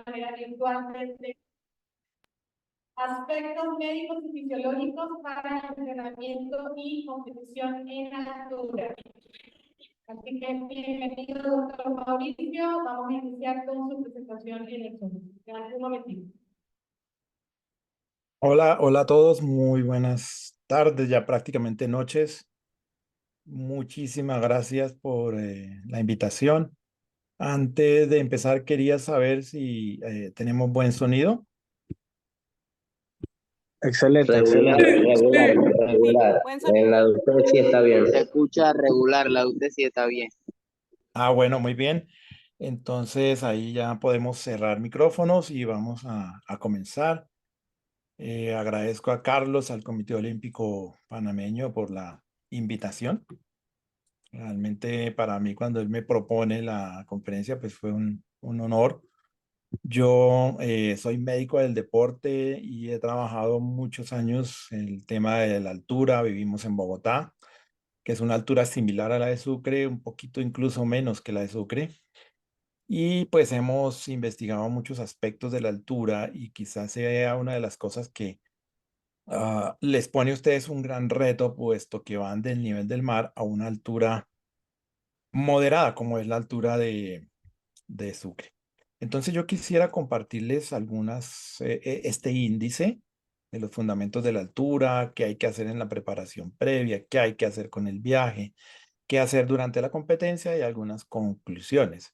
manera virtual desde aspectos médicos y fisiológicos para el entrenamiento y competición en altura. Así que bienvenido, doctor Mauricio. Vamos a iniciar con su presentación en el Zoom. Un momentito. Hola, hola a todos, muy buenas tardes, ya prácticamente noches. Muchísimas gracias por la invitación. Antes de empezar, quería saber si tenemos buen sonido. Excelente, Regular, excelente. regular, regular. Buen sonido. En la de usted sí está bien. Se escucha regular, la de usted sí está bien. Ah, bueno, muy bien. Entonces ahí ya podemos cerrar micrófonos y vamos a comenzar. Agradezco a Carlos, al Comité Olímpico Panameño por la invitación. Realmente para mí cuando él me propone la conferencia, pues fue un honor. Yo soy médico del deporte y he trabajado muchos años en el tema de la altura. Vivimos en Bogotá, que es una altura similar a la de Sucre, un poquito incluso menos que la de Sucre. Y pues hemos investigado muchos aspectos de la altura y quizás sea una de las cosas que les pone a ustedes un gran reto, puesto que van del nivel del mar a una altura moderada, como es la altura de Sucre. Entonces yo quisiera compartirles este índice de los fundamentos de la altura, qué hay que hacer en la preparación previa, qué hay que hacer con el viaje, qué hacer durante la competencia y algunas conclusiones.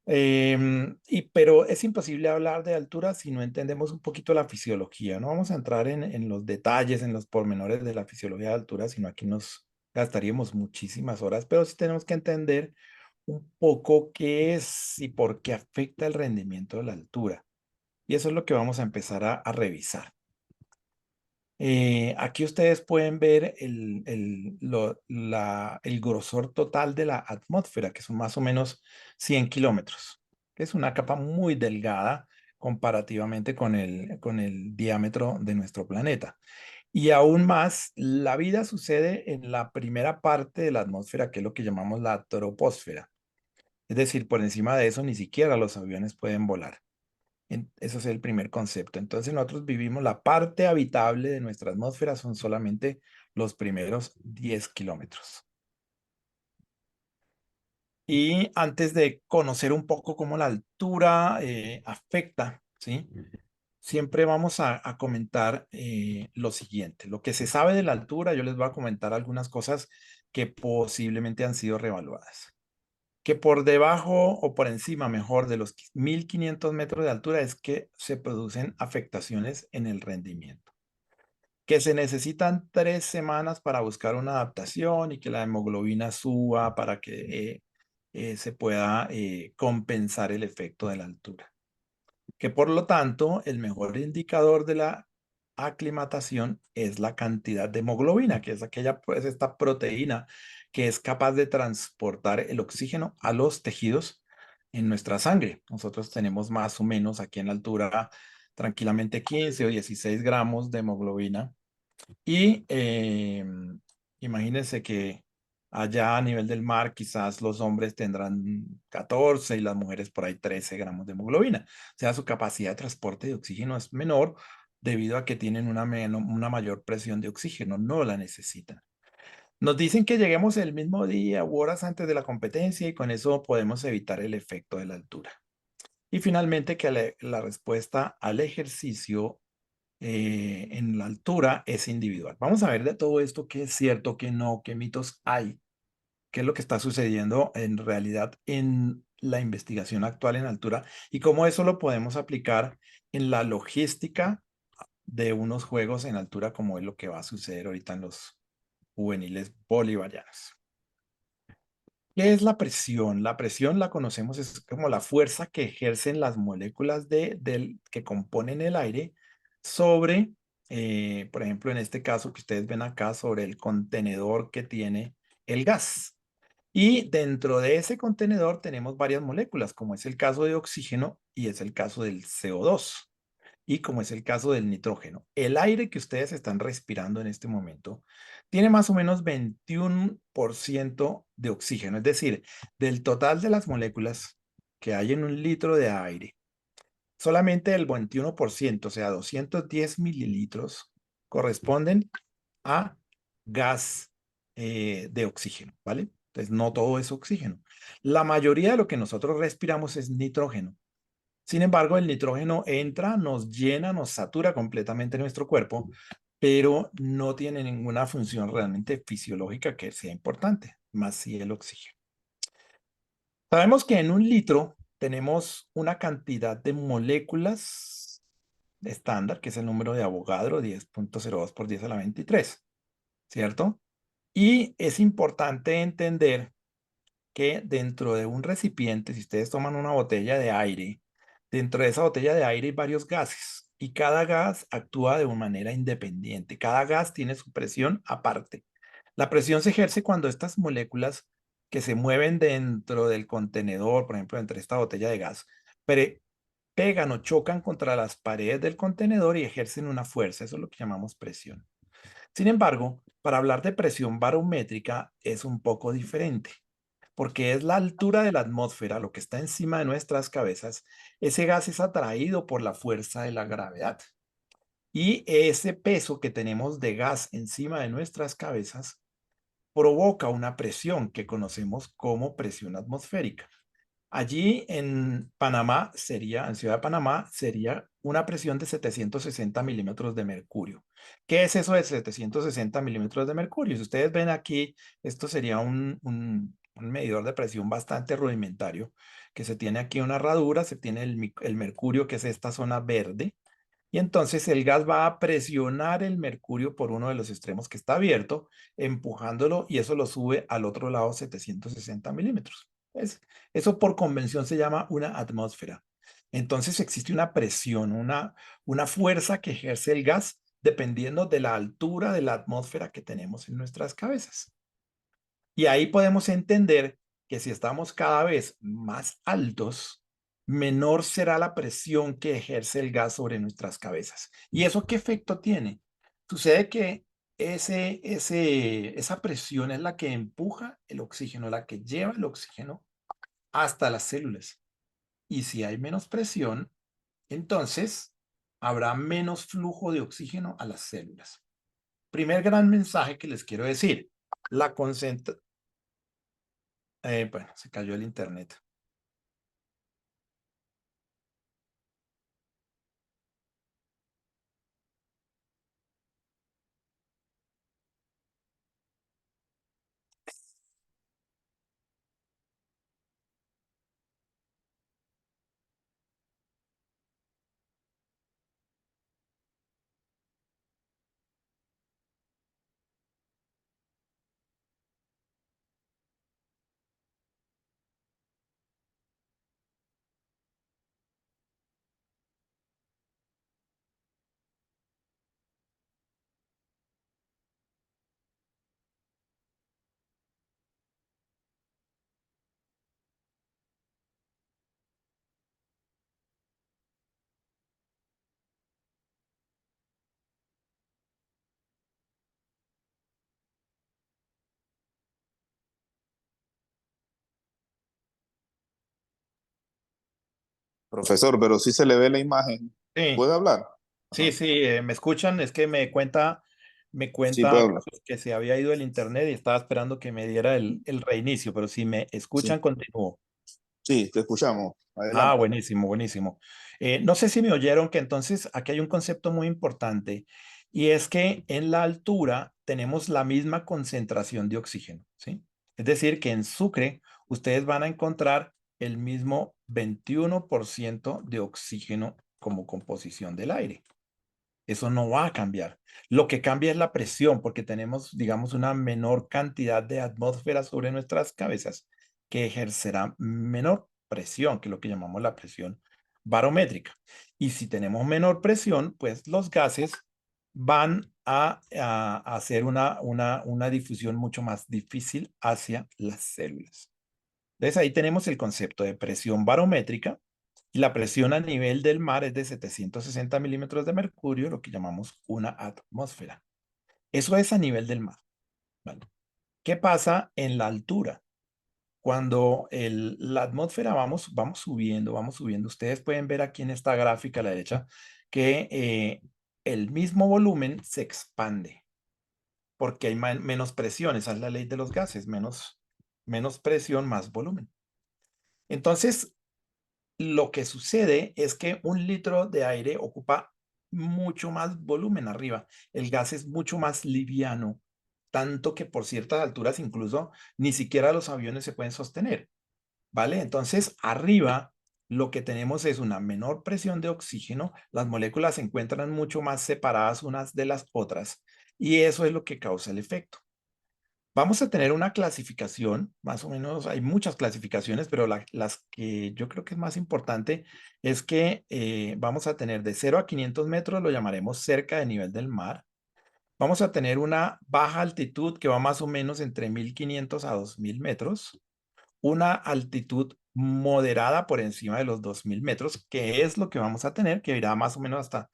Pero es imposible hablar de altura si no entendemos un poquito la fisiología. No vamos a entrar en los detalles, en los pormenores de la fisiología de altura, sino aquí nos gastaríamos muchísimas horas, pero sí tenemos que entender un poco qué es y por qué afecta el rendimiento de la altura. Y eso es lo que vamos a empezar a revisar. Aquí ustedes pueden ver el grosor total de la atmósfera, que son más o menos 100 kilómetros, que es una capa muy delgada comparativamente con el diámetro de nuestro planeta. Y aún más, la vida sucede en la primera parte de la atmósfera, que es lo que llamamos la troposfera. Es decir, por encima de eso ni siquiera los aviones pueden volar. Ese es el primer concepto. Entonces nosotros vivimos la parte habitable de nuestra atmósfera, son solamente los primeros 10 kilómetros. Y antes de conocer un poco cómo la altura afecta, ¿sí? Siempre vamos a comentar lo siguiente. Lo que se sabe de la altura, yo les voy a comentar algunas cosas que posiblemente han sido reevaluadas. Que por debajo o por encima, mejor, de los 1500 metros de altura es que se producen afectaciones en el rendimiento. Que se necesitan 3 semanas para buscar una adaptación y que la hemoglobina suba para que se pueda compensar el efecto de la altura. Que por lo tanto, el mejor indicador de la aclimatación es la cantidad de hemoglobina, que es aquella, pues, esta proteína que es capaz de transportar el oxígeno a los tejidos en nuestra sangre. Nosotros tenemos más o menos aquí en la altura tranquilamente 15 o 16 gramos de hemoglobina y imagínense que allá a nivel del mar quizás los hombres tendrán 14 y las mujeres por ahí 13 gramos de hemoglobina. O sea, su capacidad de transporte de oxígeno es menor debido a que tienen una mayor presión de oxígeno, no la necesitan. Nos dicen que lleguemos el mismo día u horas antes de la competencia y con eso podemos evitar el efecto de la altura. Y finalmente que la respuesta al ejercicio en la altura es individual. Vamos a ver de todo esto qué es cierto, qué no, qué mitos hay, qué es lo que está sucediendo en realidad en la investigación actual en altura y cómo eso lo podemos aplicar en la logística de unos juegos en altura como es lo que va a suceder ahorita en los juveniles bolivarianos. ¿Qué es la presión? La presión la conocemos, es como la fuerza que ejercen las moléculas que componen el aire sobre, por ejemplo, en este caso que ustedes ven acá, sobre el contenedor que tiene el gas. Y dentro de ese contenedor tenemos varias moléculas, como es el caso de oxígeno y es el caso del CO2 y como es el caso del nitrógeno. El aire que ustedes están respirando en este momento tiene más o menos 21% de oxígeno, es decir, del total de las moléculas que hay en un litro de aire, solamente el 21%, o sea, 210 mililitros, corresponden a gas de oxígeno, ¿vale? Entonces, no todo es oxígeno. La mayoría de lo que nosotros respiramos es nitrógeno. Sin embargo, el nitrógeno entra, nos llena, nos satura completamente nuestro cuerpo, pero no tiene ninguna función realmente fisiológica que sea importante, más si el oxígeno. Sabemos que en un litro tenemos una cantidad de moléculas estándar, que es el número de Avogadro, 10.02 por 10 a la 23, ¿cierto? Y es importante entender que dentro de un recipiente, si ustedes toman una botella de aire, dentro de esa botella de aire hay varios gases y cada gas actúa de una manera independiente. Cada gas tiene su presión aparte. La presión se ejerce cuando estas moléculas que se mueven dentro del contenedor, por ejemplo, entre esta botella de gas, pegan o chocan contra las paredes del contenedor y ejercen una fuerza. Eso es lo que llamamos presión. Sin embargo, para hablar de presión barométrica es un poco diferente, porque es la altura de la atmósfera, lo que está encima de nuestras cabezas. Ese gas es atraído por la fuerza de la gravedad. Y ese peso que tenemos de gas encima de nuestras cabezas provoca una presión que conocemos como presión atmosférica. Allí en Panamá sería, en Ciudad de Panamá, sería una presión de 760 milímetros de mercurio. ¿Qué es eso de 760 milímetros de mercurio? Si ustedes ven aquí, esto sería un medidor de presión bastante rudimentario, que se tiene aquí una herradura, se tiene el mercurio, que es esta zona verde, y entonces el gas va a presionar el mercurio por uno de los extremos que está abierto, empujándolo y eso lo sube al otro lado 760 milímetros. Eso por convención se llama una atmósfera. Entonces existe una presión, una fuerza que ejerce el gas dependiendo de la altura de la atmósfera que tenemos en nuestras cabezas. Y ahí podemos entender que si estamos cada vez más altos, menor será la presión que ejerce el gas sobre nuestras cabezas. ¿Y eso qué efecto tiene? Sucede que esa presión es la que empuja el oxígeno, la que lleva el oxígeno hasta las células. Y si hay menos presión, entonces habrá menos flujo de oxígeno a las células. Primer gran mensaje que les quiero decir, la concentración. Bueno, se cayó el internet. Profesor, pero sí se le ve la imagen. Sí, ¿Puede hablar? sí, Ajá. sí, me escuchan. Es que me Sí, puede cuenta hablar. que se había ido el internet y estaba esperando que me diera el reinicio, pero si me Sí, escuchan, continúo. sí, te escuchamos. Ah, Adelante. buenísimo, buenísimo. No sé si me oyeron que entonces aquí hay un concepto muy importante y es que en la altura tenemos la misma concentración de oxígeno, ¿sí? Es decir, que en Sucre ustedes van a encontrar el mismo 21% de oxígeno como composición del aire. Eso no va a cambiar. Lo que cambia es la presión, porque tenemos, digamos, una menor cantidad de atmósfera sobre nuestras cabezas que ejercerá menor presión, que es lo que llamamos la presión barométrica. Y si tenemos menor presión, pues los gases van a hacer una difusión mucho más difícil hacia las células. Entonces ahí tenemos el concepto de presión barométrica y la presión a nivel del mar es de 760 milímetros de mercurio, lo que llamamos una atmósfera. Eso es a nivel del mar. ¿Vale? ¿Qué pasa en la altura? Cuando la atmósfera vamos subiendo, ustedes pueden ver aquí en esta gráfica a la derecha que el mismo volumen se expande porque hay menos presión. Esa es la ley de los gases, menos presión, más volumen. Entonces, lo que sucede es que un litro de aire ocupa mucho más volumen arriba. El gas es mucho más liviano, tanto que por ciertas alturas incluso ni siquiera los aviones se pueden sostener, ¿vale? Entonces, arriba lo que tenemos es una menor presión de oxígeno, las moléculas se encuentran mucho más separadas unas de las otras, y eso es lo que causa el efecto. Vamos a tener una clasificación, más o menos, hay muchas clasificaciones, pero las que yo creo que es más importante es que vamos a tener de 0 a 500 metros, lo llamaremos cerca de nivel del mar. Vamos a tener una baja altitud que va más o menos entre 1500 a 2000 metros, una altitud moderada por encima de los 2000 metros, que es lo que vamos a tener, que irá más o menos hasta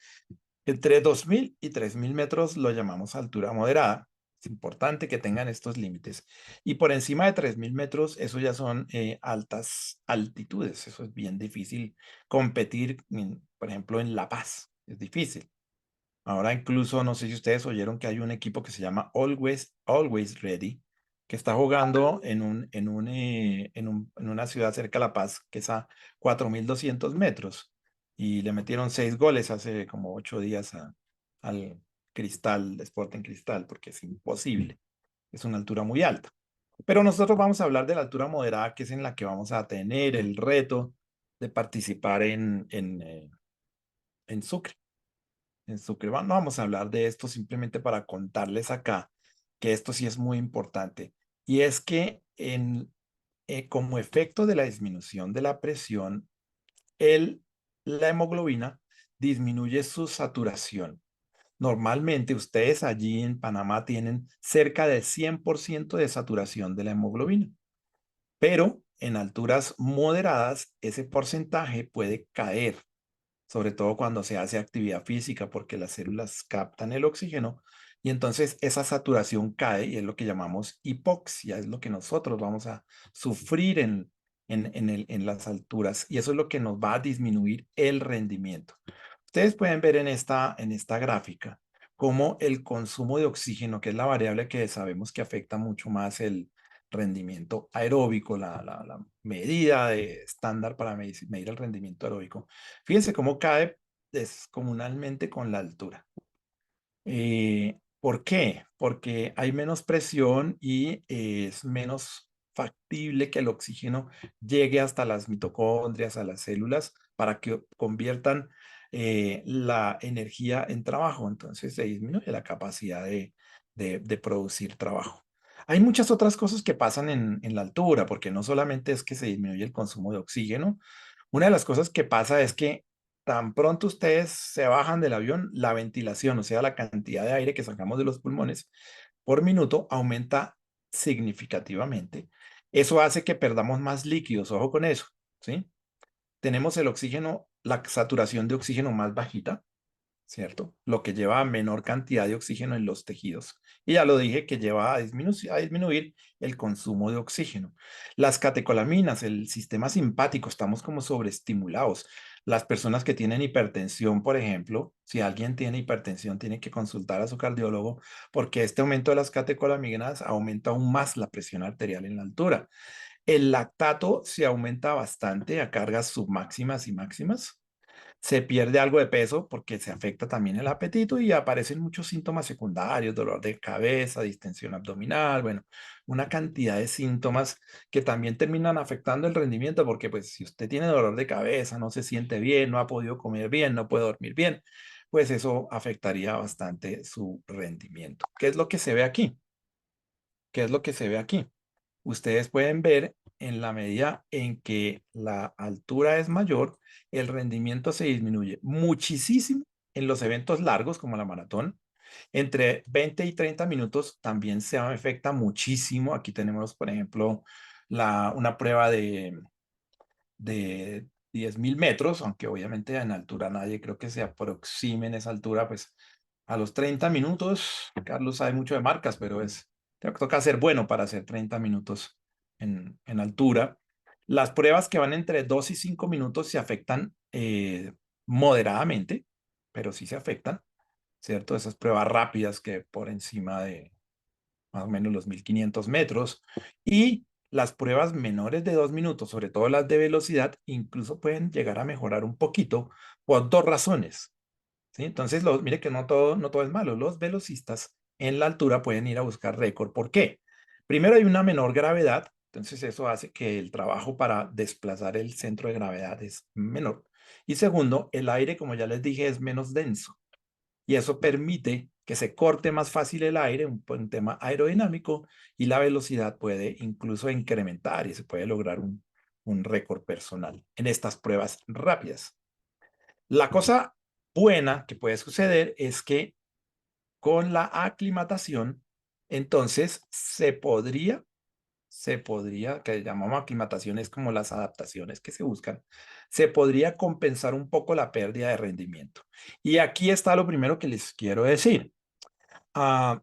entre 2000 y 3000 metros, lo llamamos altura moderada. Es importante que tengan estos límites. Y por encima de 3000 metros, eso ya son altas altitudes. Eso es bien difícil competir, por ejemplo, en La Paz. Es difícil. Ahora incluso, no sé si ustedes oyeron que hay un equipo que se llama Always Ready, que está jugando en una ciudad cerca de La Paz, que es a 4200 metros. Y le metieron 6 goles hace como 8 días al Cristal, Sporting Cristal, porque es imposible. Es una altura muy alta. Pero nosotros vamos a hablar de la altura moderada, que es en la que vamos a tener el reto de participar en Sucre. En Sucre. No vamos a hablar de esto simplemente para contarles acá que esto sí es muy importante. Y es que como efecto de la disminución de la presión, la hemoglobina disminuye su saturación. Normalmente ustedes allí en Panamá tienen cerca del 100% de saturación de la hemoglobina, pero en alturas moderadas ese porcentaje puede caer, sobre todo cuando se hace actividad física, porque las células captan el oxígeno y entonces esa saturación cae y es lo que llamamos hipoxia, es lo que nosotros vamos a sufrir en las alturas y eso es lo que nos va a disminuir el rendimiento. Ustedes pueden ver en esta gráfica cómo el consumo de oxígeno, que es la variable que sabemos que afecta mucho más el rendimiento aeróbico, la medida de estándar para medir el rendimiento aeróbico. Fíjense cómo cae descomunalmente con la altura. ¿Por qué? Porque hay menos presión y es menos factible que el oxígeno llegue hasta las mitocondrias, a las células, para que conviertan la energía en trabajo. Entonces se disminuye la capacidad de producir trabajo. Hay muchas otras cosas que pasan en la altura, porque no solamente es que se disminuye el consumo de oxígeno. Una de las cosas que pasa es que tan pronto ustedes se bajan del avión, la ventilación, o sea, la cantidad de aire que sacamos de los pulmones por minuto aumenta significativamente. Eso hace que perdamos más líquidos, ojo con eso, ¿sí? Tenemos el oxígeno, la saturación de oxígeno más bajita, ¿cierto? Lo que lleva a menor cantidad de oxígeno en los tejidos. Y ya lo dije que lleva a disminuir el consumo de oxígeno. Las catecolaminas, el sistema simpático, estamos como sobreestimulados. Las personas que tienen hipertensión, por ejemplo, si alguien tiene hipertensión, tiene que consultar a su cardiólogo porque este aumento de las catecolaminas aumenta aún más la presión arterial en la altura. El lactato se aumenta bastante a cargas submáximas y máximas. Se pierde algo de peso porque se afecta también el apetito y aparecen muchos síntomas secundarios, dolor de cabeza, distensión abdominal, bueno, una cantidad de síntomas que también terminan afectando el rendimiento porque pues si usted tiene dolor de cabeza, no se siente bien, no ha podido comer bien, no puede dormir bien, pues eso afectaría bastante su rendimiento. ¿Qué es lo que se ve aquí? ¿Qué es lo que se ve aquí? Ustedes pueden ver en la medida en que la altura es mayor, el rendimiento se disminuye muchísimo en los eventos largos como la maratón. Entre 20 y 30 minutos también se afecta muchísimo. Aquí tenemos, por ejemplo, una prueba de 10.000 metros, aunque obviamente en altura nadie creo que se aproxime en esa altura, pues a los 30 minutos, Carlos sabe mucho de marcas, pero toca ser bueno para hacer 30 minutos en altura. Las pruebas que van entre 2 y 5 minutos se afectan moderadamente, pero sí se afectan, ¿cierto? Esas pruebas rápidas que por encima de más o menos los 1500 metros. Y las pruebas menores de 2 minutos, sobre todo las de velocidad, incluso pueden llegar a mejorar un poquito por dos razones. ¿Sí? Entonces, mire que no todo es malo. Los velocistas en la altura pueden ir a buscar récord. ¿Por qué? Primero hay una menor gravedad, entonces eso hace que el trabajo para desplazar el centro de gravedad es menor. Y segundo, el aire, como ya les dije, es menos denso. Y eso permite que se corte más fácil el aire, un tema aerodinámico, y la velocidad puede incluso incrementar y se puede lograr un récord personal en estas pruebas rápidas. La cosa buena que puede suceder es que con la aclimatación, entonces se podría, que llamamos aclimatación, es como las adaptaciones que se buscan, se podría compensar un poco la pérdida de rendimiento. Y aquí está lo primero que les quiero decir. Ah,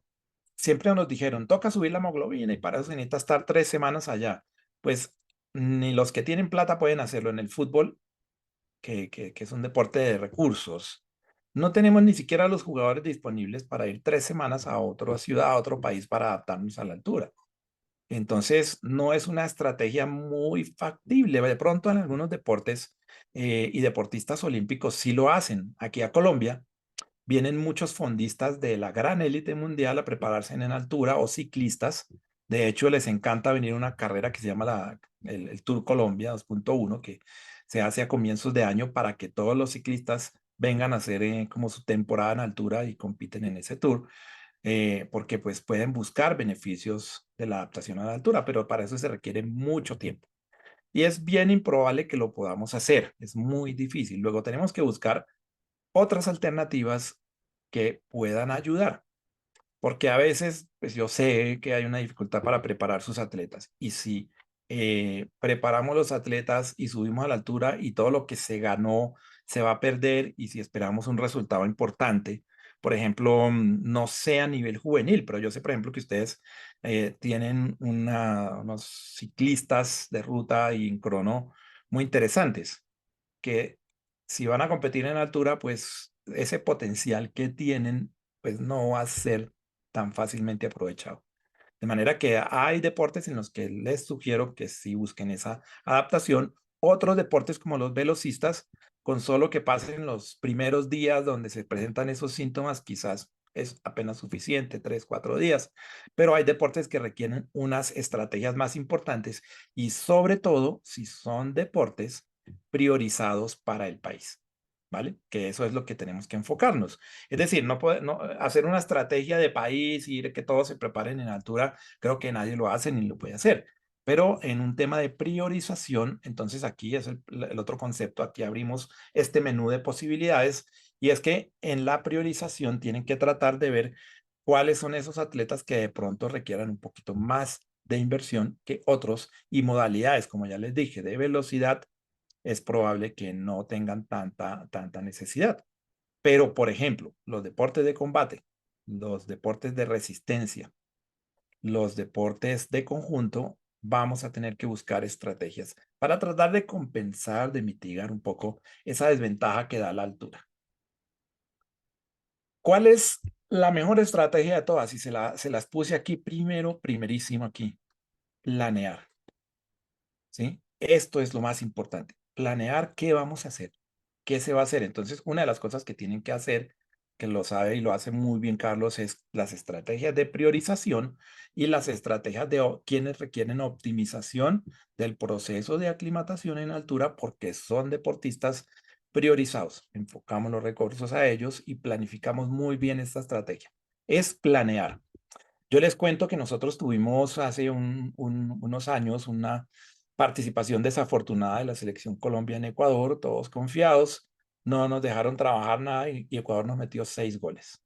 siempre nos dijeron, toca subir la hemoglobina y para eso se necesita estar 3 semanas allá. Pues ni los que tienen plata pueden hacerlo en el fútbol, que es un deporte de recursos. No tenemos ni siquiera los jugadores disponibles para ir 3 semanas a otra ciudad, a otro país para adaptarnos a la altura. Entonces, no es una estrategia muy factible. De pronto, en algunos deportes y deportistas olímpicos sí lo hacen. Aquí a Colombia vienen muchos fondistas de la gran élite mundial a prepararse en altura o ciclistas. De hecho, les encanta venir a una carrera que se llama el Tour Colombia 2.1, que se hace a comienzos de año para que todos los ciclistas vengan a hacer como su temporada en altura y compiten en ese tour, porque pues pueden buscar beneficios de la adaptación a la altura, pero para eso se requiere mucho tiempo. Y es bien improbable que lo podamos hacer, es muy difícil. Luego tenemos que buscar otras alternativas que puedan ayudar, porque a veces, pues yo sé que hay una dificultad para preparar sus atletas y si preparamos los atletas y subimos a la altura y todo lo que se ganó se va a perder y si esperamos un resultado importante, por ejemplo, no sé a nivel juvenil, pero yo sé, por ejemplo, que ustedes tienen unos ciclistas de ruta y en crono muy interesantes que si van a competir en altura, pues ese potencial que tienen, pues no va a ser tan fácilmente aprovechado. De manera que hay deportes en los que les sugiero que sí busquen esa adaptación. Otros deportes como los velocistas, con solo que pasen los primeros días donde se presentan esos síntomas, quizás es apenas suficiente, 3, 4 días. Pero hay deportes que requieren unas estrategias más importantes y sobre todo si son deportes priorizados para el país. ¿Vale? Que eso es lo que tenemos que enfocarnos. Es decir, no hacer una estrategia de país y que todos se preparen en altura, creo que nadie lo hace ni lo puede hacer. Pero en un tema de priorización, entonces aquí es el otro concepto, aquí abrimos este menú de posibilidades y es que en la priorización tienen que tratar de ver cuáles son esos atletas que de pronto requieran un poquito más de inversión que otros y modalidades, como ya les dije, de velocidad, es probable que no tengan tanta necesidad. Pero, por ejemplo, los deportes de combate, los deportes de resistencia, los deportes de conjunto, vamos a tener que buscar estrategias para tratar de compensar, de mitigar un poco esa desventaja que da la altura. ¿Cuál es la mejor estrategia de todas? Y se las puse aquí primerísimo aquí. Planear. ¿Sí? Esto es lo más importante. Planear qué vamos a hacer, qué se va a hacer. Entonces, una de las cosas que tienen que hacer, que lo sabe y lo hace muy bien Carlos, es las estrategias de priorización y las estrategias de quienes requieren optimización del proceso de aclimatación en altura porque son deportistas priorizados. Enfocamos los recursos a ellos y planificamos muy bien esta estrategia. Es planear. Yo les cuento que nosotros tuvimos hace unos años una participación desafortunada de la selección Colombia en Ecuador, todos confiados, no nos dejaron trabajar nada y Ecuador nos metió 6 goles.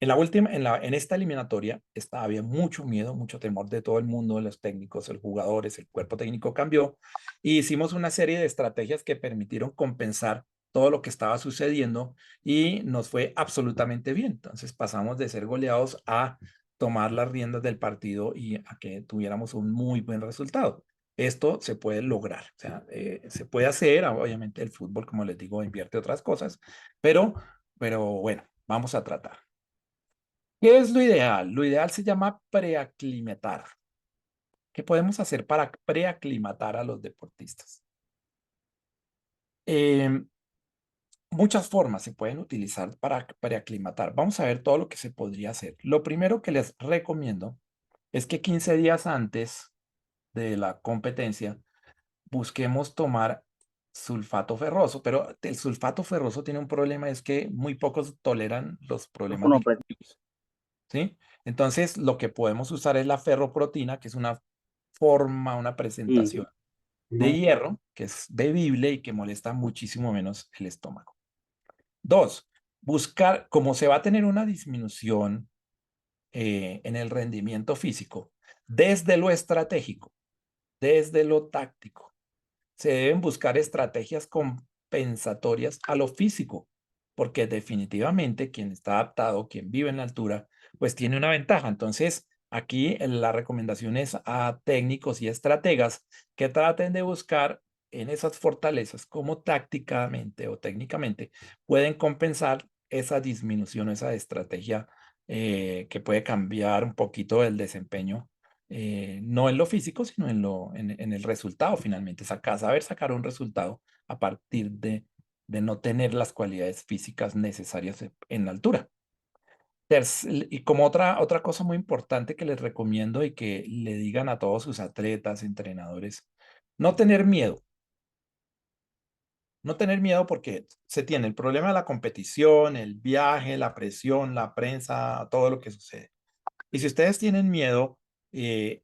En esta eliminatoria había mucho miedo, mucho temor de todo el mundo, de los técnicos, los jugadores, el cuerpo técnico cambió y hicimos una serie de estrategias que permitieron compensar todo lo que estaba sucediendo y nos fue absolutamente bien. Entonces pasamos de ser goleados a tomar las riendas del partido y a que tuviéramos un muy buen resultado. Esto se puede lograr, o sea, se puede hacer, obviamente el fútbol, como les digo, invierte otras cosas, pero, pero bueno, vamos a tratar. ¿Qué es lo ideal? Lo ideal se llama preaclimatar. ¿Qué podemos hacer para preaclimatar a los deportistas? Muchas formas se pueden utilizar para preaclimatar. Vamos a ver todo lo que se podría hacer. Lo primero que les recomiendo es que 15 días antes de la competencia busquemos tomar sulfato ferroso, pero el sulfato ferroso tiene un problema, es que muy pocos toleran los problemas Micrófono pre- digestivos, ¿sí? Entonces, lo que podemos usar es la ferroproteína, que es una forma, una presentación de hierro, que es bebible y que molesta muchísimo menos el estómago. Dos, buscar, como se va a tener una disminución en el rendimiento físico, desde lo estratégico, desde lo táctico, se deben buscar estrategias compensatorias a lo físico, porque definitivamente quien está adaptado, quien vive en la altura, pues tiene una ventaja. Entonces, aquí la recomendación es a técnicos y estrategas que traten de buscar en esas fortalezas cómo tácticamente o técnicamente pueden compensar esa disminución, esa estrategia que puede cambiar un poquito el desempeño no en lo físico, sino en el resultado finalmente. Saber sacar un resultado a partir de no tener las cualidades físicas necesarias en la altura. Y como otra cosa muy importante que les recomiendo y que le digan a todos sus atletas, entrenadores, no tener miedo. No tener miedo porque se tiene el problema de la competición, el viaje, la presión, la prensa, todo lo que sucede. Y si ustedes tienen miedo, eso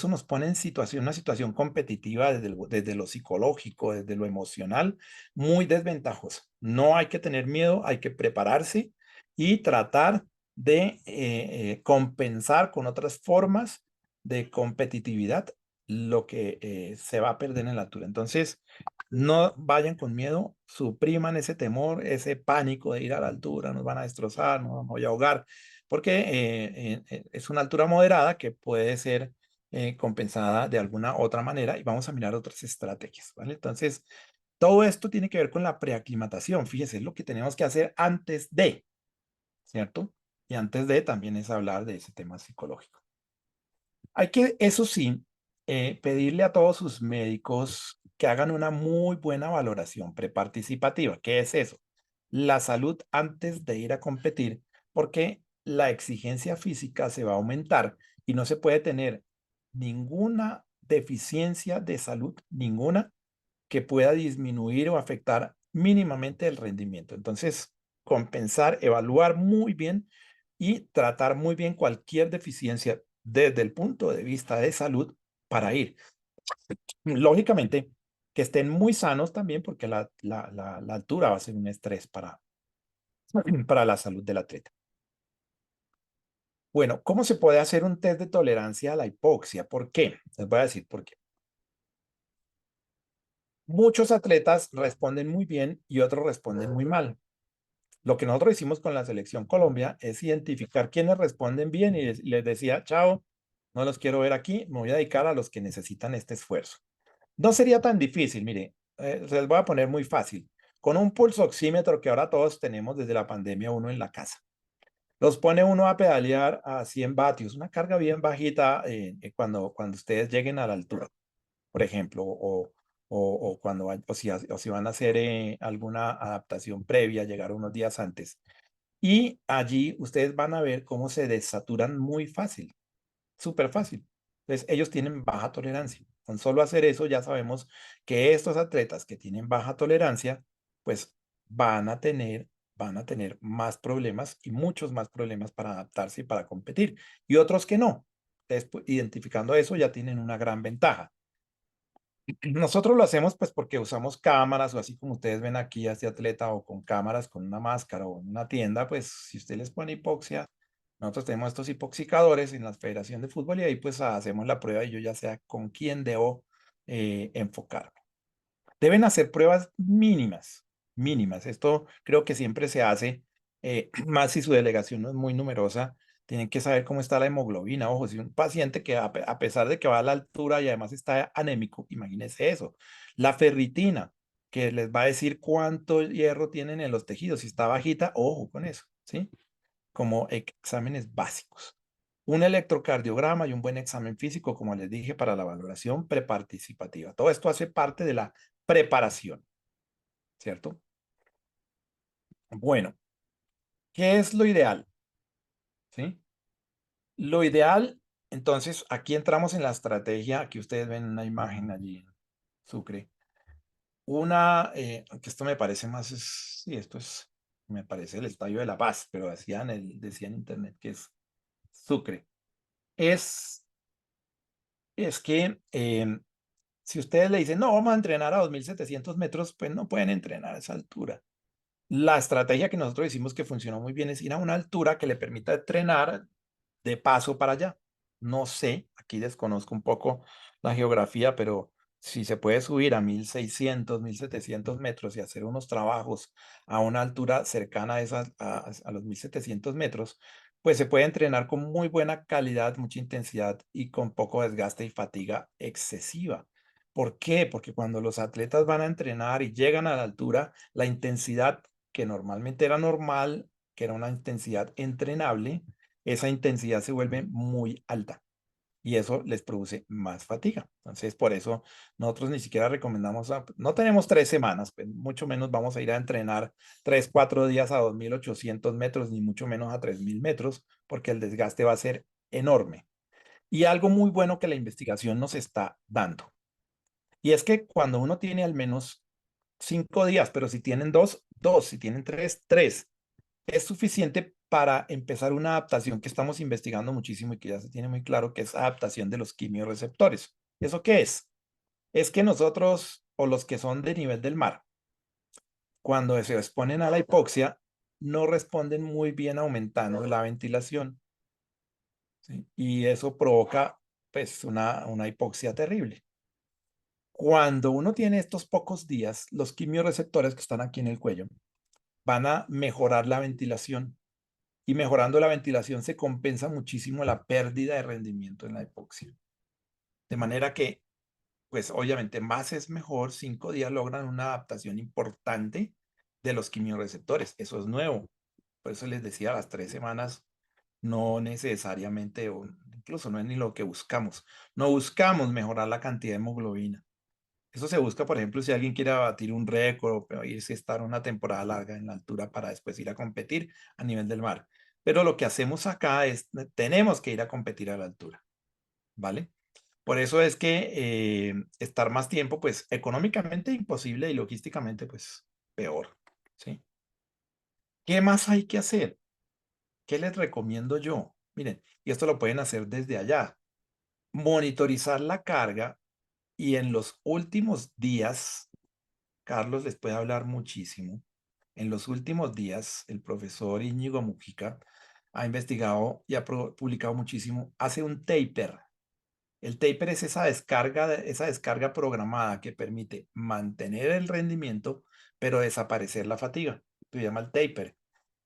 nos pone en una situación competitiva desde lo psicológico, desde lo emocional, muy desventajosa. No hay que tener miedo, hay que prepararse y tratar de compensar con otras formas de competitividad lo que se va a perder en la altura. Entonces, no vayan con miedo, supriman ese temor, ese pánico de ir a la altura, nos van a destrozar, nos voy a ahogar porque es una altura moderada que puede ser compensada de alguna otra manera y vamos a mirar otras estrategias, ¿vale? Entonces, todo esto tiene que ver con la preaclimatación, fíjese, es lo que tenemos que hacer antes de, ¿cierto? Y antes de también es hablar de ese tema psicológico. Hay que, eso sí, pedirle a todos sus médicos que hagan una muy buena valoración preparticipativa. ¿Qué es eso? La salud antes de ir a competir, porque la exigencia física se va a aumentar y no se puede tener ninguna deficiencia de salud, ninguna que pueda disminuir o afectar mínimamente el rendimiento. Entonces, compensar, evaluar muy bien y tratar muy bien cualquier deficiencia desde el punto de vista de salud para ir. Lógicamente, que estén muy sanos también porque la altura va a ser un estrés para la salud del atleta. Bueno, ¿cómo se puede hacer un test de tolerancia a la hipoxia? ¿Por qué? Les voy a decir por qué. Muchos atletas responden muy bien y otros responden muy mal. Lo que nosotros hicimos con la selección Colombia es identificar quiénes responden bien y les decía, chao, no los quiero ver aquí, me voy a dedicar a los que necesitan este esfuerzo. No sería tan difícil, mire, se les voy a poner muy fácil. Con un pulso oxímetro que ahora todos tenemos desde la pandemia uno en la casa. Los pone uno a pedalear a 100 vatios, una carga bien bajita cuando ustedes lleguen a la altura, por ejemplo, o si van a hacer alguna adaptación previa, llegar unos días antes. Y allí ustedes van a ver cómo se desaturan muy fácil, súper fácil. Entonces, ellos tienen baja tolerancia. Con solo hacer eso ya sabemos que estos atletas que tienen baja tolerancia, pues van a tener, van a tener más problemas y muchos más problemas para adaptarse y para competir. Y otros que no. Entonces, pues, identificando eso ya tienen una gran ventaja. Nosotros lo hacemos pues porque usamos cámaras o así como ustedes ven aquí a este atleta o con cámaras, con una máscara o en una tienda, pues si usted les pone hipoxia, nosotros tenemos estos hipoxicadores en la Federación de Fútbol y ahí pues hacemos la prueba y yo ya sé con quién debo enfocarme. Deben hacer pruebas mínimas, mínimas. Esto creo que siempre se hace, más si su delegación no es muy numerosa, Tienen que saber cómo está la hemoglobina. Ojo, si un paciente que a pesar de que va a la altura y además está anémico, imagínense eso. La ferritina, que les va a decir cuánto hierro tienen en los tejidos. Si está bajita, ojo con eso, ¿sí? Como exámenes básicos. Un electrocardiograma y un buen examen físico, como les dije, para la valoración preparticipativa. Todo esto hace parte de la preparación, ¿cierto? Bueno, ¿qué es lo ideal? ¿Sí? Lo ideal, entonces, aquí entramos en la estrategia. Aquí ustedes ven una imagen allí, Sucre. Que esto me parece más, sí, me parece el Estadio de la Paz, pero decía en internet que es Sucre. Es que si ustedes le dicen, no, vamos a entrenar a 2.700 metros, pues no pueden entrenar a esa altura. La estrategia que nosotros hicimos que funcionó muy bien es ir a una altura que le permita entrenar de paso para allá. No sé, aquí desconozco un poco la geografía, pero si se puede subir a 1.600, 1.700 metros y hacer unos trabajos a una altura cercana a los 1.700 metros, pues se puede entrenar con muy buena calidad, mucha intensidad y con poco desgaste y fatiga excesiva. ¿Por qué? Porque cuando los atletas van a entrenar y llegan a la altura, la intensidad que normalmente era normal, que era una intensidad entrenable, esa intensidad se vuelve muy alta y eso les produce más fatiga. Entonces, por eso nosotros ni siquiera recomendamos, no tenemos 3 semanas, pues mucho menos vamos a ir a entrenar 3, 4 días a 2.800 metros, ni mucho menos a 3.000 metros, porque el desgaste va a ser enorme. Y algo muy bueno que la investigación nos está dando, y es que cuando uno tiene al menos 5 días, pero si tienen dos, dos, si tienen tres, es suficiente para empezar una adaptación que estamos investigando muchísimo y que ya se tiene muy claro que es adaptación de los quimiorreceptores. ¿Eso qué es? Es que nosotros, o los que son de nivel del mar, cuando se exponen a la hipoxia, no responden muy bien aumentando la ventilación, ¿sí? Y eso provoca, pues, una hipoxia terrible. Cuando uno tiene estos pocos días, los quimiorreceptores que están aquí en el cuello van a mejorar la ventilación. Y mejorando la ventilación se compensa muchísimo la pérdida de rendimiento en la hipoxia. De manera que, pues obviamente más es mejor, 5 días logran una adaptación importante de los quimiorreceptores. Eso es nuevo. Por eso les decía, las 3 semanas no necesariamente, o incluso no es ni lo que buscamos. No buscamos mejorar la cantidad de hemoglobina. Eso se busca, por ejemplo, si alguien quiere batir un récord o irse a estar una temporada larga en la altura para después ir a competir a nivel del mar. Pero lo que hacemos acá es, tenemos que ir a competir a la altura, ¿vale? Por eso es que estar más tiempo, pues económicamente imposible y logísticamente, pues peor, ¿sí? ¿Qué más hay que hacer? ¿Qué les recomiendo yo? Miren, y esto lo pueden hacer desde allá. Monitorizar la carga y en los últimos días, Carlos les puede hablar muchísimo. En los últimos días, el profesor Íñigo Mujica ha investigado y ha publicado muchísimo. Hace un taper. El taper es esa descarga programada que permite mantener el rendimiento, pero desaparecer la fatiga. Se llama el taper.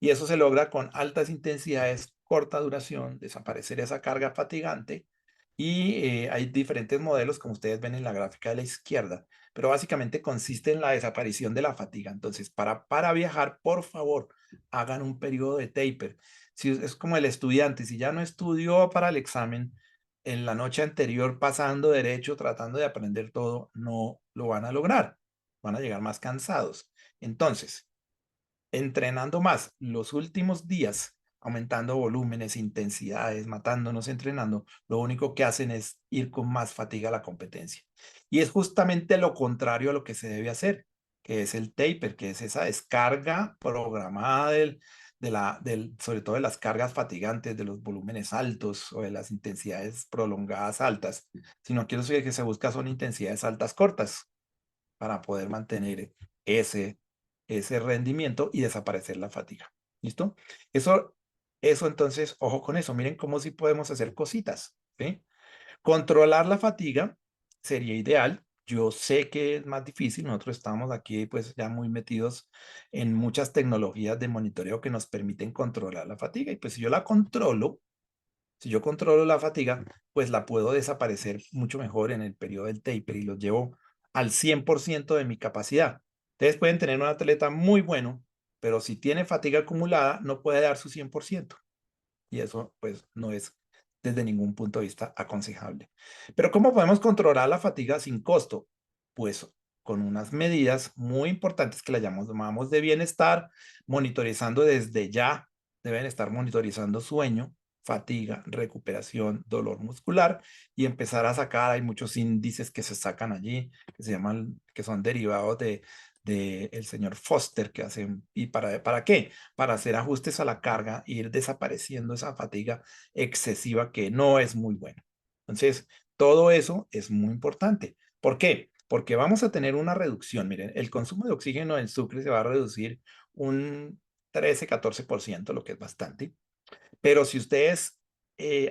Y eso se logra con altas intensidades, corta duración, desaparecer esa carga fatigante. Y hay diferentes modelos, como ustedes ven en la gráfica de la izquierda, pero básicamente consiste en la desaparición de la fatiga. Entonces, para viajar, por favor, hagan un periodo de taper. Si es como el estudiante, si ya no estudió para el examen, en la noche anterior pasando derecho, tratando de aprender todo, no lo van a lograr. Van a llegar más cansados. Entonces, entrenando más los últimos días, aumentando volúmenes, intensidades, matándonos, entrenando, lo único que hacen es ir con más fatiga a la competencia. Y es justamente lo contrario a lo que se debe hacer, que es el taper, que es esa descarga programada sobre todo de las cargas fatigantes, de los volúmenes altos o de las intensidades prolongadas altas, sino que lo que se busca son intensidades altas cortas para poder mantener ese rendimiento y desaparecer la fatiga. ¿Listo? Eso entonces, ojo con eso, miren cómo sí podemos hacer cositas, ¿sí? Controlar la fatiga sería ideal. Yo sé que es más difícil, nosotros estamos aquí pues ya muy metidos en muchas tecnologías de monitoreo que nos permiten controlar la fatiga y pues si yo la controlo, Si yo controlo la fatiga, pues la puedo desaparecer mucho mejor en el periodo del taper y los llevo al 100% de mi capacidad. Ustedes pueden tener un atleta muy bueno, pero si tiene fatiga acumulada, no puede dar su 100%. Y eso, pues, no es desde ningún punto de vista aconsejable. Pero ¿cómo podemos controlar la fatiga sin costo? Pues con unas medidas muy importantes que la llamamos de bienestar, monitorizando desde ya, deben estar monitorizando sueño, fatiga, recuperación, dolor muscular y empezar a sacar, hay muchos índices que se sacan allí, que se llaman, que son derivados de el señor Foster, que hacen, ¿y para qué? Para hacer ajustes a la carga e ir desapareciendo esa fatiga excesiva que no es muy buena. Entonces, todo eso es muy importante. ¿Por qué? Porque vamos a tener una reducción. Miren, el consumo de oxígeno en Sucre se va a reducir un 13-14%, lo que es bastante. Pero si ustedes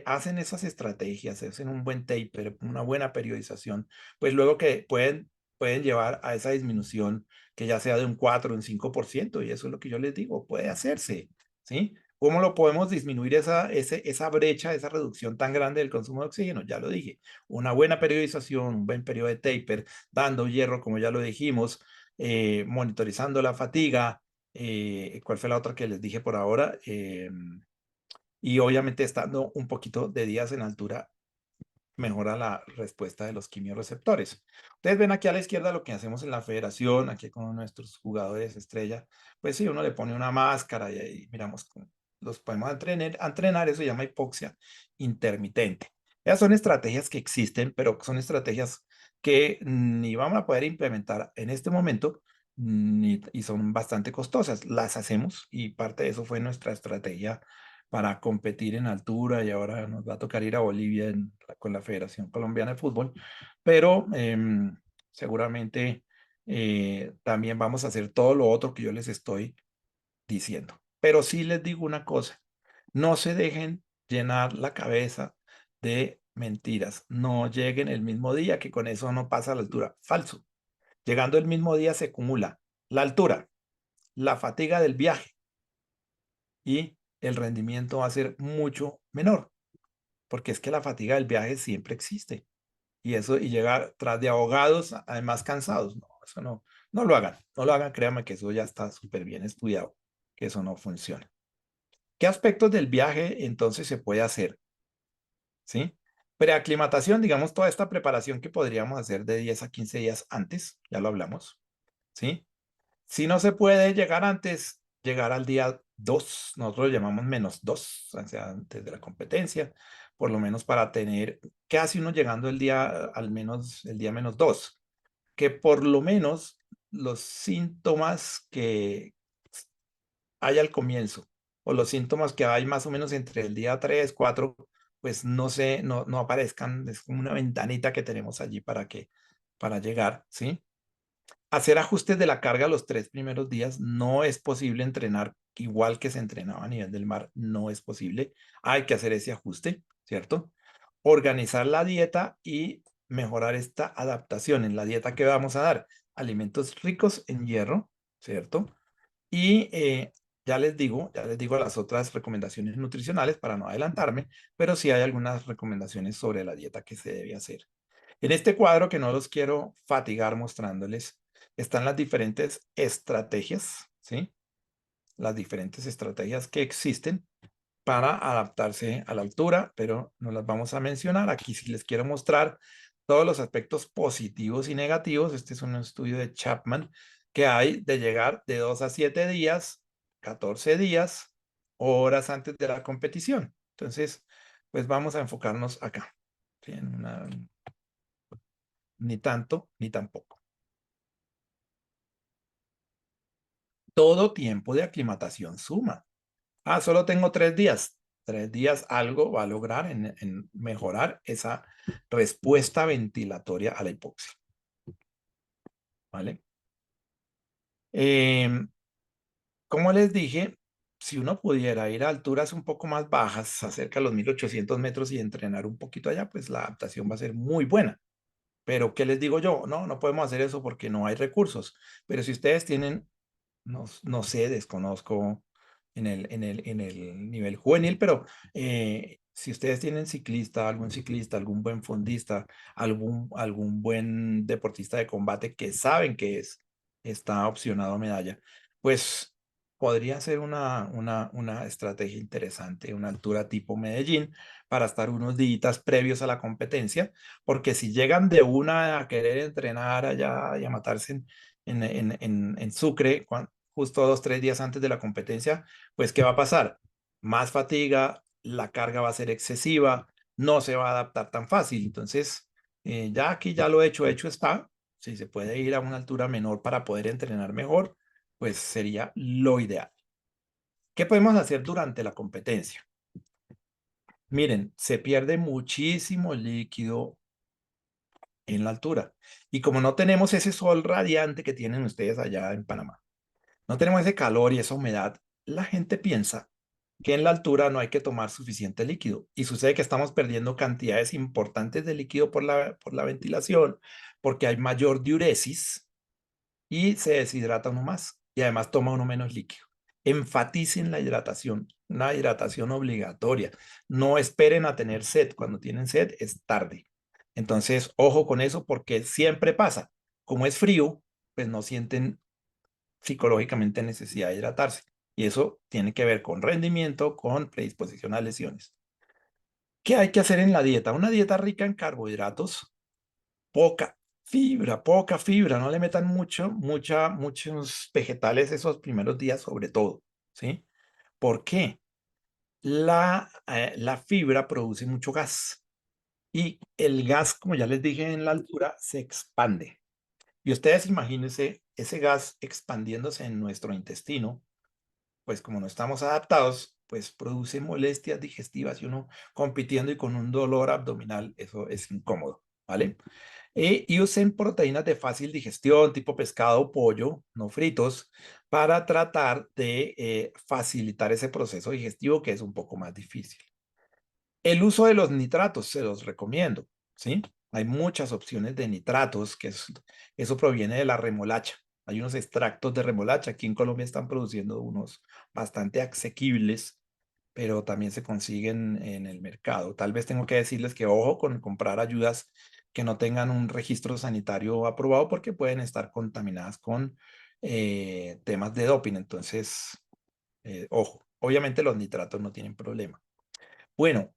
hacen esas estrategias, hacen un buen taper, una buena periodización, pues luego que pueden llevar a esa disminución que ya sea de un 4 o un 5%, y eso es lo que yo les digo, puede hacerse, ¿sí? ¿Cómo lo podemos disminuir esa brecha, esa reducción tan grande del consumo de oxígeno? Ya lo dije, una buena periodización, un buen periodo de taper, dando hierro, como ya lo dijimos, monitorizando la fatiga, ¿cuál fue la otra que les dije por ahora? Y obviamente estando un poquito de días en altura, mejora la respuesta de los quimiorreceptores. Ustedes ven aquí a la izquierda lo que hacemos en la federación, aquí con nuestros jugadores estrella. Pues sí, uno le pone una máscara y ahí miramos cómo los podemos entrenar, eso se llama hipoxia intermitente. Esas son estrategias que existen, pero son estrategias que ni vamos a poder implementar en este momento y son bastante costosas. Las hacemos y parte de eso fue nuestra estrategia para competir en altura y ahora nos va a tocar ir a Bolivia con la Federación Colombiana de Fútbol, pero seguramente también vamos a hacer todo lo otro que yo les estoy diciendo. Pero sí les digo una cosa, no se dejen llenar la cabeza de mentiras, no lleguen el mismo día, que con eso no pasa la altura. Falso. Llegando el mismo día se acumula la altura, la fatiga del viaje y el rendimiento va a ser mucho menor, porque es que la fatiga del viaje siempre existe. Y eso, y llegar tras de ahogados, además cansados, no, eso no, no lo hagan, no lo hagan, créanme que eso ya está súper bien estudiado, que eso no funciona. ¿Qué aspectos del viaje entonces se puede hacer? ¿Sí? Preaclimatación, digamos, toda esta preparación que podríamos hacer de 10 a 15 días antes, ya lo hablamos, ¿sí? Si no se puede llegar antes, llegar al día 2, nosotros lo llamamos -2, o sea, antes de la competencia, por lo menos para tener, ¿qué hace uno llegando el día, al menos el día -2? Que por lo menos los síntomas que hay al comienzo, o los síntomas que hay más o menos entre el día 3, 4, pues no aparezcan, es como una ventanita que tenemos allí para llegar, ¿sí? Hacer ajustes de la carga los 3 primeros días. No es posible entrenar igual que se entrenaba a nivel del mar. No es posible. Hay que hacer ese ajuste, ¿cierto? Organizar la dieta y mejorar esta adaptación en la dieta que vamos a dar. Alimentos ricos en hierro, ¿cierto? Y ya les digo las otras recomendaciones nutricionales para no adelantarme, pero sí hay algunas recomendaciones sobre la dieta que se debe hacer. En este cuadro, que no los quiero fatigar mostrándoles, están las diferentes estrategias, ¿sí? Las diferentes estrategias que existen para adaptarse a la altura, pero no las vamos a mencionar. Aquí sí les quiero mostrar todos los aspectos positivos y negativos. Este es un estudio de Chapman que hay de llegar de 2 a 7 días, 14 días, horas antes de la competición. Entonces, pues vamos a enfocarnos acá, ¿sí? Ni tanto ni tampoco. Todo tiempo de aclimatación suma. Ah, solo tengo 3 días. 3 días algo va a lograr en mejorar esa respuesta ventilatoria a la hipoxia. ¿Vale? Como les dije, si uno pudiera ir a alturas un poco más bajas, acerca de los 1800 metros y entrenar un poquito allá, pues la adaptación va a ser muy buena. Pero, ¿qué les digo yo? No, no podemos hacer eso porque no hay recursos. Pero si ustedes tienen, no sé, desconozco en el nivel juvenil, pero si ustedes tienen algún ciclista, algún buen fondista, algún buen deportista de combate que saben que está opcionado a medalla, pues podría ser una estrategia interesante, una altura tipo Medellín, para estar unos días previos a la competencia, porque si llegan de una a querer entrenar allá y a matarse en Sucre, justo 2, 3 días antes de la competencia, pues ¿qué va a pasar? Más fatiga, la carga va a ser excesiva, no se va a adaptar tan fácil. Entonces, ya aquí ya lo hecho está. Si se puede ir a una altura menor para poder entrenar mejor, pues sería lo ideal. ¿Qué podemos hacer durante la competencia? Miren, se pierde muchísimo líquido en la altura. Y como no tenemos ese sol radiante que tienen ustedes allá en Panamá, no tenemos ese calor y esa humedad, la gente piensa que en la altura no hay que tomar suficiente líquido. Y sucede que estamos perdiendo cantidades importantes de líquido por la ventilación, porque hay mayor diuresis y se deshidrata uno más. Y además toma uno menos líquido. Enfaticen la hidratación, una hidratación obligatoria. No esperen a tener sed. Cuando tienen sed es tarde. Entonces, ojo con eso porque siempre pasa. Como es frío, pues no sienten psicológicamente necesidad de hidratarse. Y eso tiene que ver con rendimiento, con predisposición a lesiones. ¿Qué hay que hacer en la dieta? Una dieta rica en carbohidratos, poca fibra, no le metan muchos vegetales esos primeros días sobre todo, ¿sí? ¿Por qué? La fibra produce mucho gas y el gas, como ya les dije en la altura, se expande. Y ustedes imagínense ese gas expandiéndose en nuestro intestino, pues como no estamos adaptados, pues produce molestias digestivas y uno compitiendo y con un dolor abdominal, eso es incómodo, ¿vale? Y usen proteínas de fácil digestión, tipo pescado o pollo, no fritos, para tratar de facilitar ese proceso digestivo que es un poco más difícil. El uso de los nitratos, se los recomiendo, ¿sí? Hay muchas opciones de nitratos, eso proviene de la remolacha. Hay unos extractos de remolacha, aquí en Colombia están produciendo unos bastante asequibles, pero también se consiguen en el mercado. Tal vez tengo que decirles que ojo con comprar ayudas que no tengan un registro sanitario aprobado porque pueden estar contaminadas con temas de doping. Entonces, ojo, obviamente los nitratos no tienen problema. Bueno,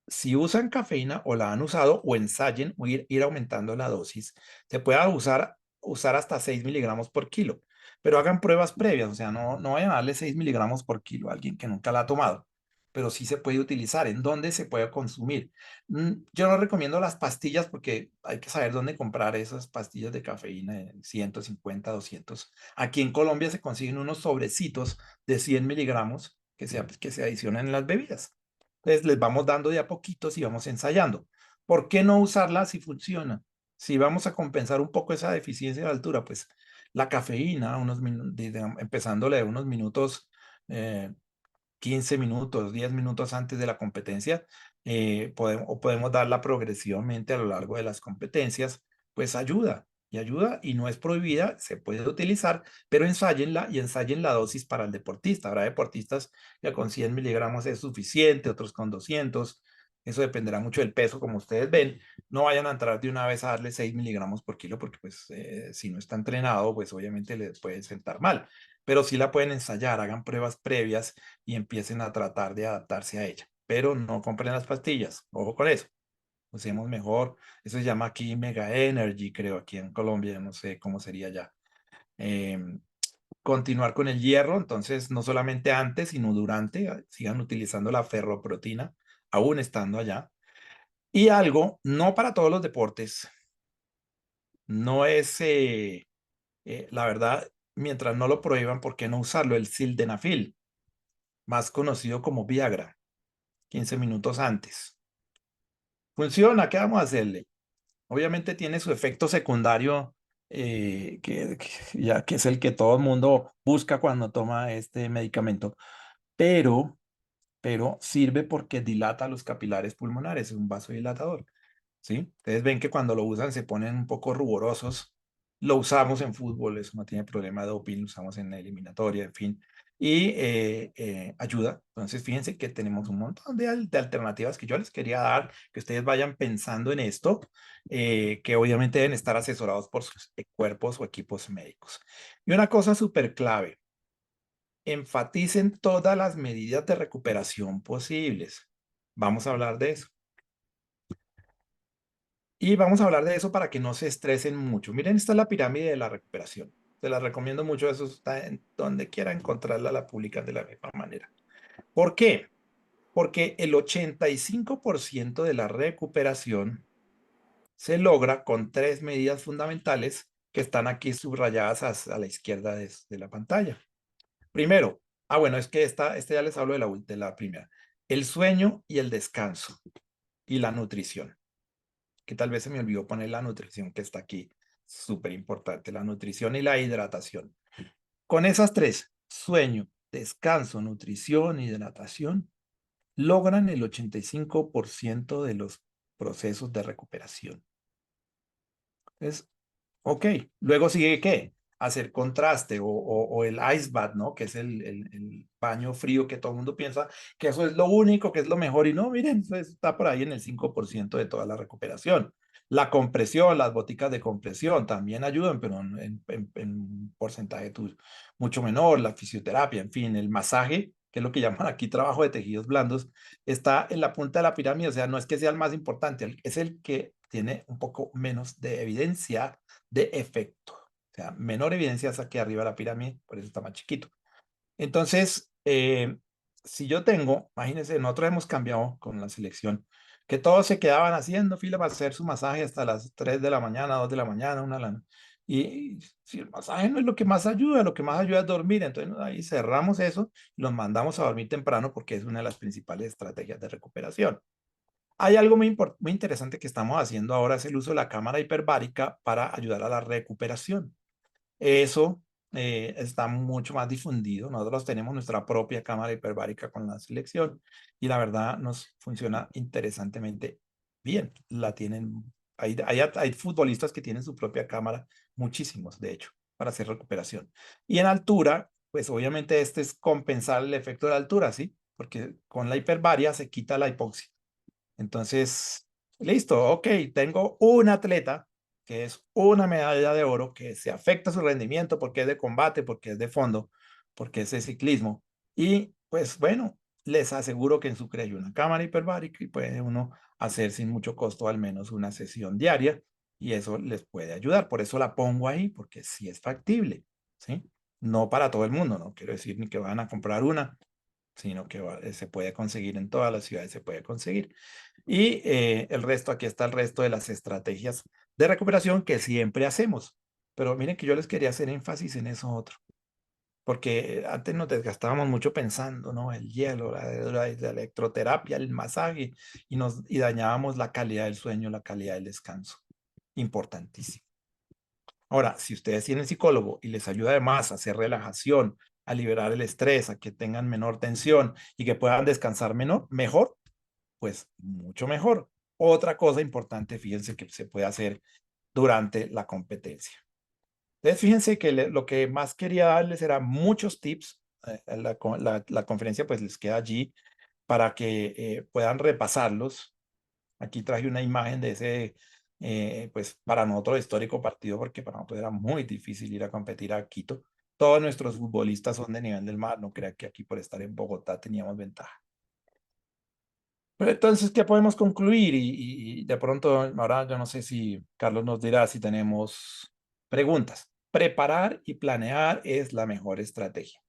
si usan cafeína o la han usado o ensayen o ir aumentando la dosis, se puede usar hasta 6 miligramos por kilo, pero hagan pruebas previas, o sea, no vayan a darle 6 miligramos por kilo a alguien que nunca la ha tomado, pero sí se puede utilizar, en dónde se puede consumir. Yo no recomiendo las pastillas porque hay que saber dónde comprar esas pastillas de cafeína de 150, 200. Aquí en Colombia se consiguen unos sobrecitos de 100 miligramos que se adicionan en las bebidas. Entonces les vamos dando de a poquitos y vamos ensayando. ¿Por qué no usarla si funciona? Si vamos a compensar un poco esa deficiencia de altura, pues la cafeína, empezándole de unos minutos, 15 minutos, 10 minutos antes de la competencia, podemos darla progresivamente a lo largo de las competencias, pues ayuda y no es prohibida, se puede utilizar, pero ensáyenla y ensayen la dosis para el deportista. Habrá deportistas que con 100 miligramos es suficiente, otros con 200. Eso dependerá mucho del peso, como ustedes ven. No vayan a entrar de una vez a darle 6 miligramos por kilo, porque pues si no está entrenado, pues obviamente les puede sentar mal. Pero sí la pueden ensayar, hagan pruebas previas y empiecen a tratar de adaptarse a ella. Pero no compren las pastillas, ojo con eso. Usemos mejor, eso se llama aquí Mega Energy, creo, aquí en Colombia, no sé cómo sería ya. Continuar con el hierro, entonces no solamente antes, sino durante, sigan utilizando la ferroproteína, aún estando allá. Y algo, no para todos los deportes, no es, la verdad, mientras no lo prohíban, ¿por qué no usarlo? El sildenafil, más conocido como Viagra, 15 minutos antes. Funciona, ¿qué vamos a hacerle? Obviamente tiene su efecto secundario, ya que es el que todo el mundo busca cuando toma este medicamento, pero, pero sirve porque dilata los capilares pulmonares, es un vasodilatador, ¿sí? Ustedes ven que cuando lo usan se ponen un poco ruborosos Lo usamos en fútbol, eso no tiene problema de doping, lo usamos en la eliminatoria, en fin. Y ayuda. Entonces, fíjense que tenemos un montón de alternativas que yo les quería dar, que ustedes vayan pensando en esto, que obviamente deben estar asesorados por sus cuerpos o equipos médicos. Y una cosa súper clave, enfaticen todas las medidas de recuperación posibles. Vamos a hablar de eso. Y vamos a hablar de eso para que no se estresen mucho. Miren, esta es la pirámide de la recuperación. Se la recomiendo mucho, eso está en donde quiera encontrarla, la publican de la misma manera. ¿Por qué? Porque el 85% de la recuperación se logra con tres medidas fundamentales que están aquí subrayadas a la izquierda de la pantalla. Primero, bueno, es que esta ya les hablo de la primera. El sueño y el descanso y la nutrición, que tal vez se me olvidó poner la nutrición que está aquí, súper importante, la nutrición y la hidratación. Con esas tres, sueño, descanso, nutrición, hidratación, logran el 85% de los procesos de recuperación. Entonces, ok, luego sigue ¿qué? Hacer contraste o el ice bath, ¿no? Que es el baño frío que todo el mundo piensa que eso es lo único, que es lo mejor. Y no, miren, eso está por ahí en el 5% de toda la recuperación. La compresión, las boticas de compresión también ayudan, pero en porcentaje mucho menor. La fisioterapia, en fin, el masaje, que es lo que llaman aquí trabajo de tejidos blandos, está en la punta de la pirámide. O sea, no es que sea el más importante, es el que tiene un poco menos de evidencia de efecto. O sea, menor evidencia es aquí arriba de la pirámide, por eso está más chiquito. Entonces, si yo tengo, imagínense, nosotros hemos cambiado con la selección, que todos se quedaban haciendo fila para hacer su masaje hasta las 3 de la mañana, 2 de la mañana, 1 de la noche. Y si el masaje no es lo que más ayuda, lo que más ayuda es dormir, entonces ahí cerramos eso y los mandamos a dormir temprano porque es una de las principales estrategias de recuperación. Hay algo muy interesante que estamos haciendo ahora, es el uso de la cámara hiperbárica para ayudar a la recuperación. Eso está mucho más difundido. Nosotros tenemos nuestra propia cámara hiperbárica con la selección y la verdad nos funciona interesantemente bien. La tienen, hay futbolistas que tienen su propia cámara, muchísimos de hecho, para hacer recuperación. Y en altura, pues obviamente este es compensar el efecto de la altura, ¿sí? Porque con la hiperbaria se quita la hipoxia. Entonces, listo, ok, tengo un atleta que es una medalla de oro, que se afecta su rendimiento porque es de combate, porque es de fondo, porque es de ciclismo. Y pues bueno, les aseguro que en Sucre hay una cámara hiperbárica y puede uno hacer sin mucho costo al menos una sesión diaria y eso les puede ayudar. Por eso la pongo ahí, porque sí es factible, ¿sí? No para todo el mundo, no quiero decir ni que van a comprar una, sino que se puede conseguir en todas las ciudades, se puede conseguir. Y el resto, aquí está el resto de las estrategias de recuperación que siempre hacemos. Pero miren que yo les quería hacer énfasis en eso otro, porque antes nos desgastábamos mucho pensando, ¿no? El hielo, la electroterapia, el masaje, y dañábamos la calidad del sueño, la calidad del descanso. Importantísimo. Ahora, si ustedes tienen psicólogo y les ayuda además a hacer relajación, a liberar el estrés, a que tengan menor tensión y que puedan descansar mejor, pues mucho mejor. Otra cosa importante, fíjense que se puede hacer durante la competencia. Entonces, fíjense que lo que más quería darles era muchos tips. La conferencia pues les queda allí para que puedan repasarlos. Aquí traje una imagen de ese, pues para nosotros histórico partido, porque para nosotros era muy difícil ir a competir a Quito. Todos nuestros futbolistas son de nivel del mar, no crea que aquí por estar en Bogotá teníamos ventaja. Pero entonces, ¿qué podemos concluir? Y de pronto, ahora yo no sé si Carlos nos dirá si tenemos preguntas. Preparar y planear es la mejor estrategia.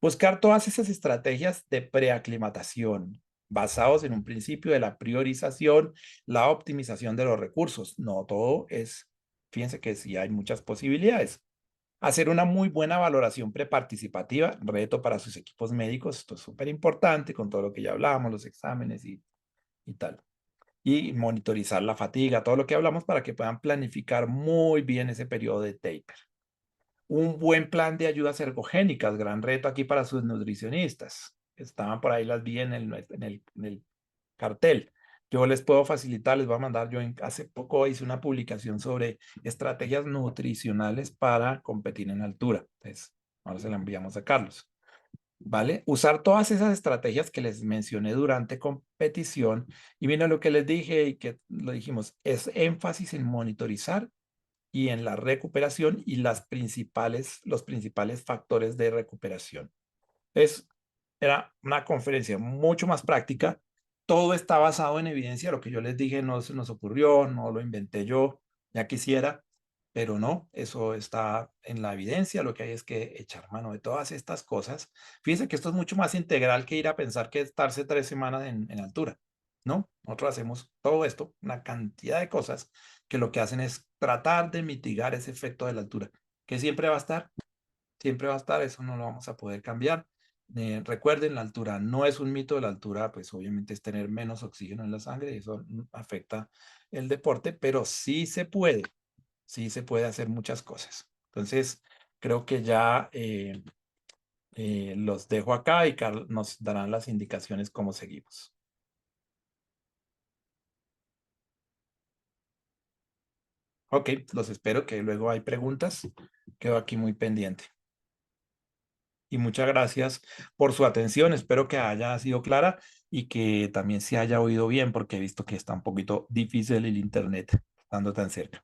Buscar todas esas estrategias de preaclimatación basados en un principio de la priorización, la optimización de los recursos. No todo es, fíjense que sí hay muchas posibilidades. Hacer una muy buena valoración preparticipativa, reto para sus equipos médicos, esto es súper importante con todo lo que ya hablamos, los exámenes y tal. Y monitorizar la fatiga, todo lo que hablamos para que puedan planificar muy bien ese periodo de taper. Un buen plan de ayudas ergogénicas, gran reto aquí para sus nutricionistas. Estaban por ahí, las vi en el cartel. Yo les puedo facilitar, les voy a mandar, hace poco hice una publicación sobre estrategias nutricionales para competir en altura. Entonces, ahora se la enviamos a Carlos. ¿Vale? Usar todas esas estrategias que les mencioné durante competición. Y mira lo que les dije y que lo dijimos, es énfasis en monitorizar y en la recuperación y los principales factores de recuperación. Era una conferencia mucho más práctica. Todo está basado en evidencia. Lo que yo les dije no se nos ocurrió, no lo inventé yo, ya quisiera, pero no, eso está en la evidencia. Lo que hay es que echar mano de todas estas cosas. Fíjense que esto es mucho más integral que ir a pensar que estarse 3 semanas en altura, ¿no? Nosotros hacemos todo esto, una cantidad de cosas que lo que hacen es tratar de mitigar ese efecto de la altura, que siempre va a estar, eso no lo vamos a poder cambiar. Recuerden, la altura no es un mito, la altura pues obviamente es tener menos oxígeno en la sangre y eso afecta el deporte, pero sí se puede hacer muchas cosas. Entonces, creo que ya los dejo acá y Carlos nos darán las indicaciones cómo seguimos. Ok, los espero, que luego hay preguntas. Quedo aquí muy pendiente. Y muchas gracias por su atención. Espero que haya sido clara y que también se haya oído bien, porque he visto que está un poquito difícil el internet estando tan cerca.